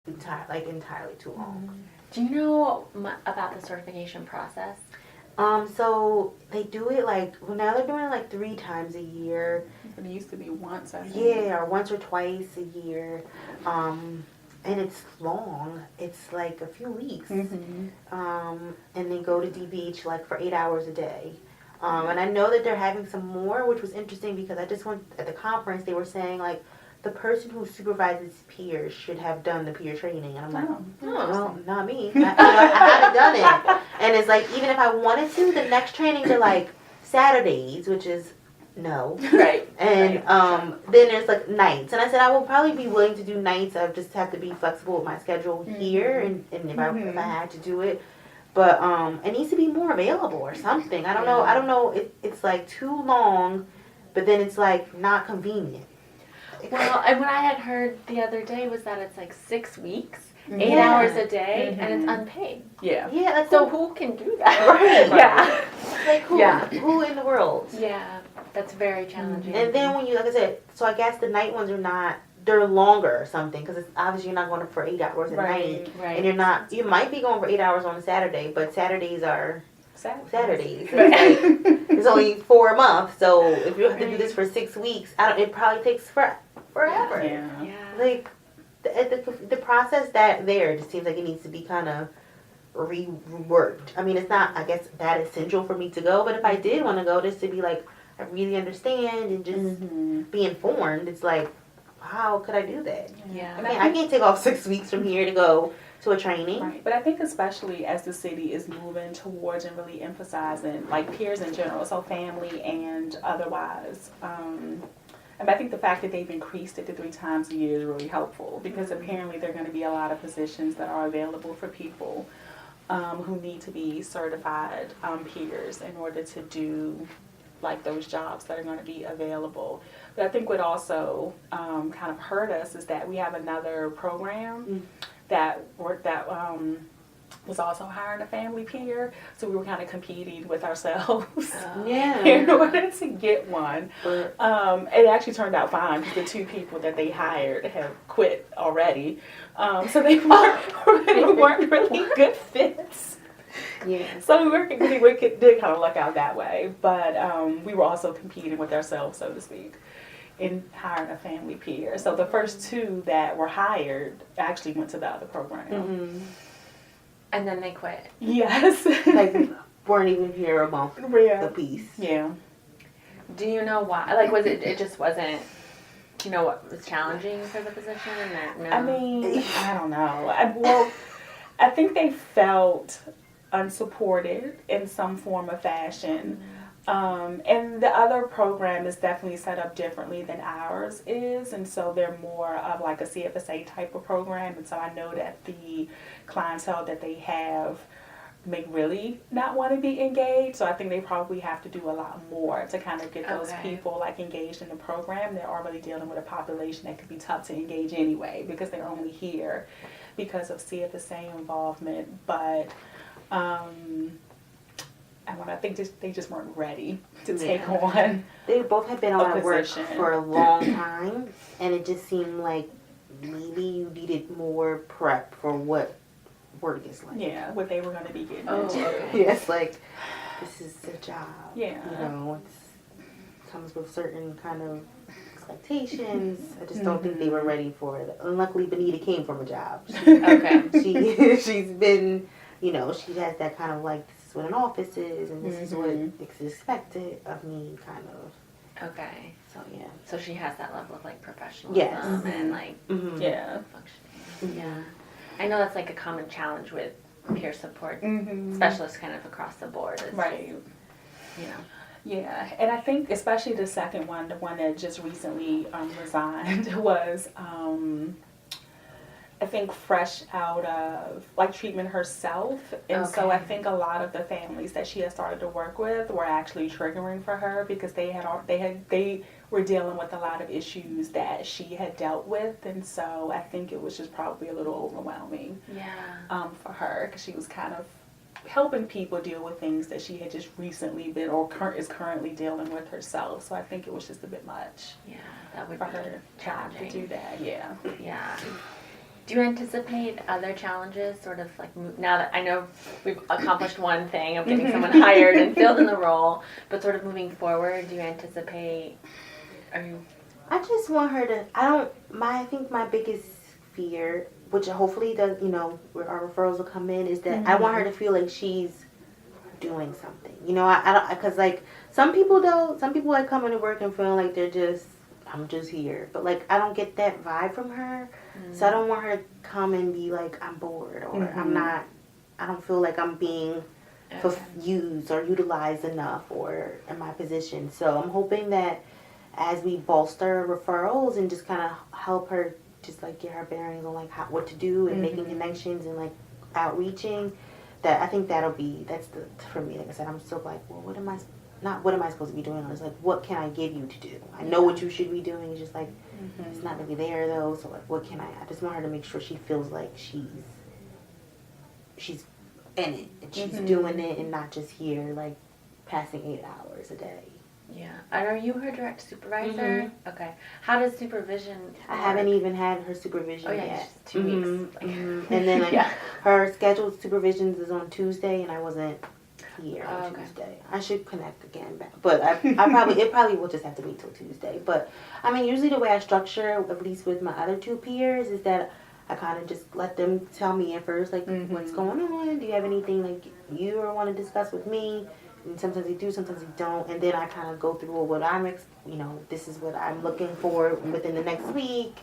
entirely too long. Do you know about the certification process? So they do it now they're doing it 3 times a year. It used to be once, I think. Yeah, or once or twice a year. And it's long. It's like a few weeks. And they go to DBH for 8 hours a day. And I know that they're having some more, which was interesting because I just went at the conference. They were saying the person who supervises peers should have done the peer training, and I'm like, well, not me. I haven't done it. And it's even if I wanted to, the next trainings are Saturdays, which is no. Right. And then there's nights, and I said I will probably be willing to do nights. I just have to be flexible with my schedule here, and if I had to do it. But it needs to be more available or something. I don't know. I don't know. It's too long, but then it's not convenient. Well, and what I had heard the other day was that it's 6 weeks, 8 hours a day, and it's unpaid. Yeah. Yeah. So who can do that? Right. Yeah. Who? Yeah. Who in the world? Yeah, that's very challenging. And then when you, like I said, so I guess the night ones are not. They're longer or something because obviously you're not going for 8 hours a night, right. And you might be going for 8 hours on a Saturday, but Saturdays are Saturdays. It's only 4 a month, so if you have to do this for 6 weeks, it probably takes forever. Yeah. The process just seems like it needs to be kind of reworked. I mean, it's not, I guess, that essential for me to go, but if I did want to go, just to be I really understand and just be informed, it's how could I do that? Yeah. I can't take off 6 weeks from here to go to a training. Right. But I think especially as the city is moving towards and really emphasizing peers in general, so family and otherwise. And I think the fact that they've increased it to 3 times a year is really helpful because apparently there are going to be a lot of positions that are available for people who need to be certified peers in order to do those jobs that are going to be available. But I think what also kind of hurt us is that we have another program that was also hiring a family peer, so we were kind of competing with ourselves in order to get one. It actually turned out fine because the 2 people that they hired have quit already, so they weren't really good fits. Yeah. So we did kind of luck out that way, but we were also competing with ourselves, so to speak, in hiring a family peer. So the first 2 that were hired actually went to the other program. And then they quit. Yes. Weren't even here a month a piece. Yeah. Do you know why? Was it just wasn't, what was challenging for the position? Or no? I mean, I don't know. I think they felt unsupported in some form or fashion. And the other program is definitely set up differently than ours is, and so they're more of a CFSA type of program, and so I know that the clientele that they have may really not want to be engaged, so I think they probably have to do a lot more to kind of get those people engaged in the program. They're already dealing with a population that could be tough to engage anyway because they're only here because of CFSA involvement, but I think they just weren't ready to take on. They both had been on work for a long time, and it just seemed like maybe you needed more prep for what work is like. Yeah, what they were going to be getting into. Okay. Yes, this is a job. Yeah. It comes with certain kind of expectations. I just don't think they were ready for it. And luckily, Benita came from a job. She's been, she has that kind of this is what an office is, and this is what is expected of me, kind of. Okay. So, yeah. So she has that level of professionalism yes. and functioning. Yeah. I know that's a common challenge with peer support specialists kind of across the board. Right. Just, Yeah, and I think especially the second one, the one that just recently resigned, was I think fresh out of treatment herself, and so I think a lot of the families that she had started to work with were actually triggering for her because they were dealing with a lot of issues that she had dealt with, and so I think it was just probably a little overwhelming for her because she was kind of helping people deal with things that she had just recently been or is currently dealing with herself. So I think it was just a bit much. Yeah, that would for be her challenging to do that. Yeah. Yeah. Do you anticipate other challenges, sort of like now that I know we've accomplished one thing of getting someone hired and filled in the role, but sort of moving forward, do you anticipate? Are you? I just want her to. I think my biggest fear, which hopefully does, where our referrals will come in, is that I want her to feel like she's doing something. I don't, because like some people like coming to work and feeling like I'm just here, but like I don't get that vibe from her, so I don't want her to come and be like I'm bored or I don't feel like I'm being used or utilized enough or in my position. So I'm hoping that as we bolster referrals and just kind of help her just like get her bearings on like what to do and making connections and like outreaching, that I think that's for me. Like I said, I'm still like, well, what am I supposed to be doing? It's like, what can I give you to do? I know what you should be doing. It's just like, it's not really there though. So like, what can I just want her to make sure she feels like she's in it and she's doing it and not just here like passing 8 hours a day. Yeah. And are you her direct supervisor? Okay. How does supervision work? I haven't even had her supervision yet. Just 2 weeks. And then like, her scheduled supervisions is on Tuesday, and I wasn't here on Tuesday. I should connect again, but it probably will just have to wait till Tuesday. But I mean, usually the way I structure, at least with my other 2 peers, is that I kind of just let them tell me at first, like, what's going on? Do you have anything like you want to discuss with me? And sometimes they do, sometimes they don't. And then I kind of go through what this is what I'm looking for within the next week.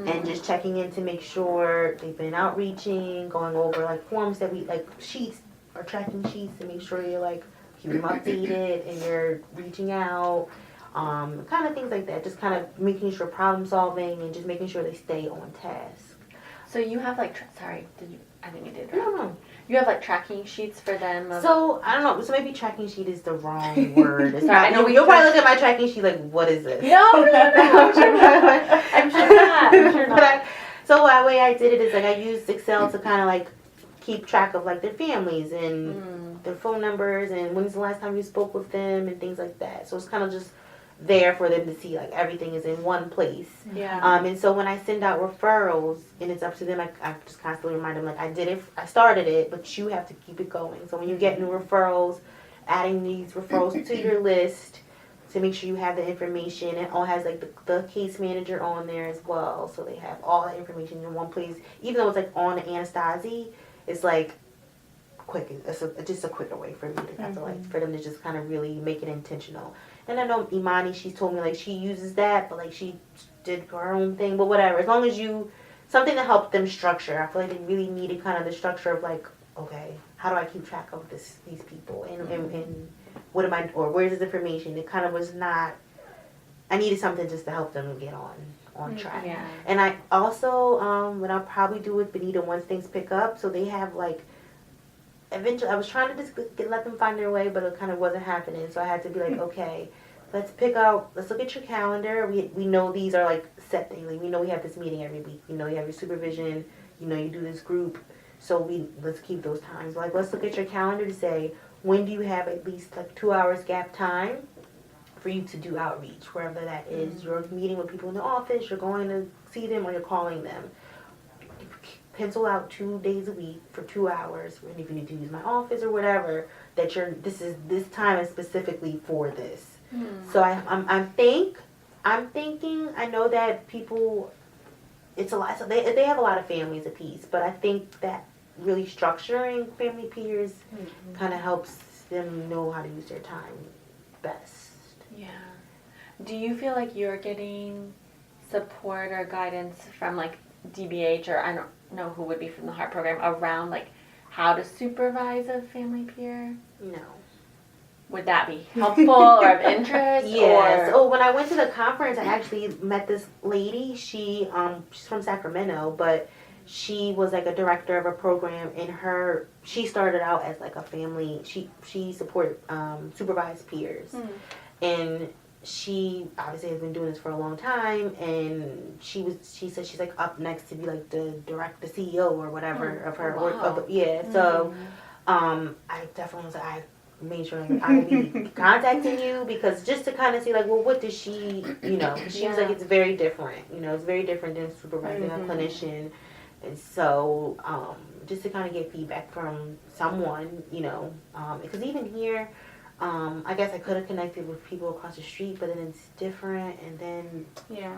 And just checking in to make sure they've been outreaching, going over like forms that we, like sheets or tracking sheets to make sure you're like keeping them updated and you're reaching out. Kind of things like that. Just kind of making sure problem solving and just making sure they stay on task. So you have like, sorry, I think you did, right? No. You have like tracking sheets for them? So, I don't know. So maybe tracking sheet is the wrong word. It's Sorry, not, I know you'll probably look at my tracking sheet like, what is this? No, I'm sure not. I'm sure not. So the way I did it is like I used Excel to kind of like keep track of like their families and their phone numbers and when's the last time you spoke with them and things like that. So it's kind of just there for them to see like everything is in one place. Yeah. And so when I send out referrals and it's up to them, I just constantly remind them like I started it, but you have to keep it going. So when you get new referrals, adding these referrals to your list to make sure you have the information. It all has like the case manager on there as well, so they have all the information in one place. Even though it's like on Anastasi, it's like quick. It's just a quicker way for me to have to like for them to just kind of really make it intentional. And I know Imani, she's told me like she uses that, but like she did her own thing. But whatever, as long as something to help them structure. I feel like they really needed kind of the structure of like, okay, how do I keep track of these people and what am I, or where's this information? It kind of was not. I needed something just to help them get on track. Yeah. And I also what I'll probably do with Benita once things pick up, so they have like. Eventually, I was trying to just let them find their way, but it kind of wasn't happening. So I had to be like, okay, let's look at your calendar. We know these are like set things. Like we know we have this meeting every week. You know you have your supervision. You know you do this group. So let's keep those times. Like let's look at your calendar to say when do you have at least like 2 hours gap time for you to do outreach, wherever that is. You're meeting with people in the office. You're going to see them or you're calling them. Pencil out 2 days a week for 2 hours, and if you need to use my office or whatever, that this time is specifically for this. So I'm thinking. I know that people, it's a lot. So they have a lot of families apiece, but I think that really structuring family peers kind of helps them know how to use their time best. Yeah. Do you feel like you're getting support or guidance from like DBH, or I don't know who would be from the HEART program, around like how to supervise a family peer? No. Would that be helpful or of interest? Yes. Oh, when I went to the conference, I actually met this lady. She's from Sacramento, but she was like a director of a program. She started out as like a family. She supported supervised peers, and she obviously has been doing this for a long time, and she said she's like up next to be like the CEO or whatever of her work. So I definitely was like, I made sure like, I will be contacting you, because just to kind of see like, well, what does she, she was like, it's very different, it's very different than supervising a clinician. And so, just to kind of get feedback from someone, you know, because even here, I guess I could have connected with people across the street, but then it's different. And then Yeah.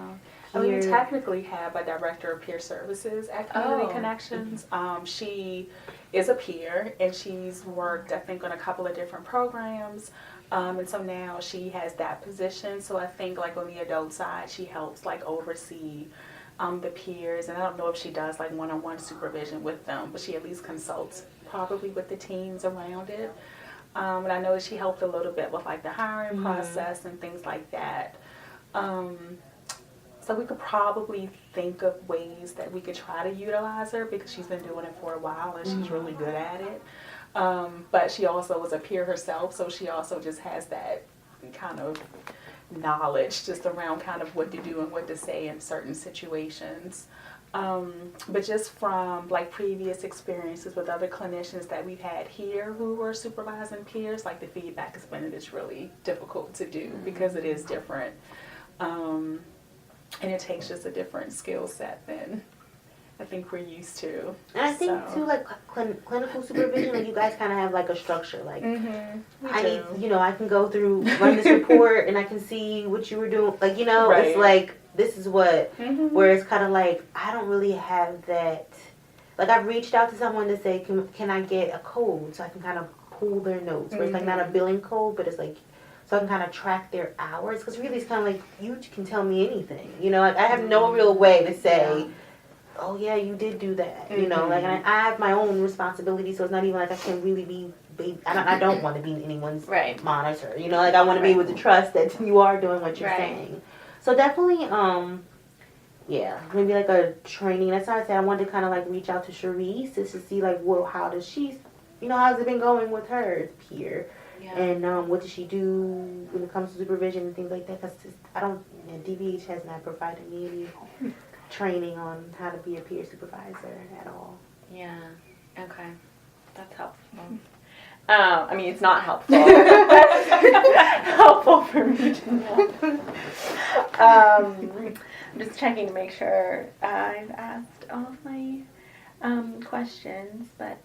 I mean, we here, technically have a director of peer services at Community Oh. Connections. She is a peer, and she's worked, I think, on a couple of different programs. And so now she has that position. So I think, like, on the adult side, she helps, like, oversee the peers. And I don't know if she does, like, one-on-one supervision with them, but she at least consults probably with the teams around it. And I know that she helped a little bit with, like, the hiring process and things like that. So we could probably think of ways that we could try to utilize her because she's been doing it for a while and she's really good at it. But she also was a peer herself, so she also just has that kind of knowledge just around kind of what to do and what to say in certain situations. But just from like previous experiences with other clinicians that we've had here who were supervising peers, like the feedback has been that it's really difficult to do because it is different. And it takes just a different skill set than I think we're used to. and I think So. too, like clinical supervision, like you guys kind of have like a structure. Like I need, you know, I can go through, run this report, and I can see what you were doing. Like, you know, Right. it's like this is what. Where it's kind of like I don't really have that. Like I've reached out to someone to say, can I get a code so I can kind of pull their notes. Where it's like not a billing code, but it's like so I can kind of track their hours. Because really, it's kind of like you can tell me anything. You know, like I have no real way to say. Oh yeah, you did do that. You know, like and I have my own responsibility, so it's not even like I can really be. I don't want to be anyone's Right. monitor. You know, like I want to be able to trust that you are doing what you're Right. saying. So definitely, yeah, maybe like a training. That's why I said I wanted to kind of like reach out to Sharice just to see like, well, how does she, you know, how's it been going with her peer, Yeah. and what does she do when it comes to supervision and things like that? Because I don't, DBH has not provided me any training on how to be a peer supervisor at all. Yeah. Okay. That's helpful. I mean, it's not helpful. Helpful for me to know. I'm just checking to make sure I've asked all of my questions, but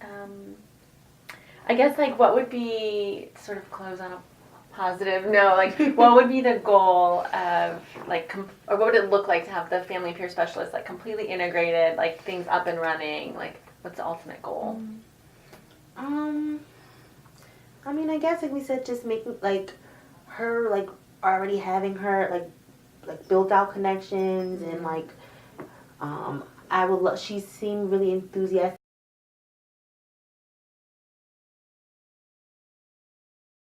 I guess like what would be sort of close on a positive note? Like, what would be the goal of like, or what would it look like to have the family peer specialist like completely integrated, like things up and running? Like, what's the ultimate goal? I mean, I guess like we said, just making like her like already having her like built out connections and like I would love. She seemed really enthusiastic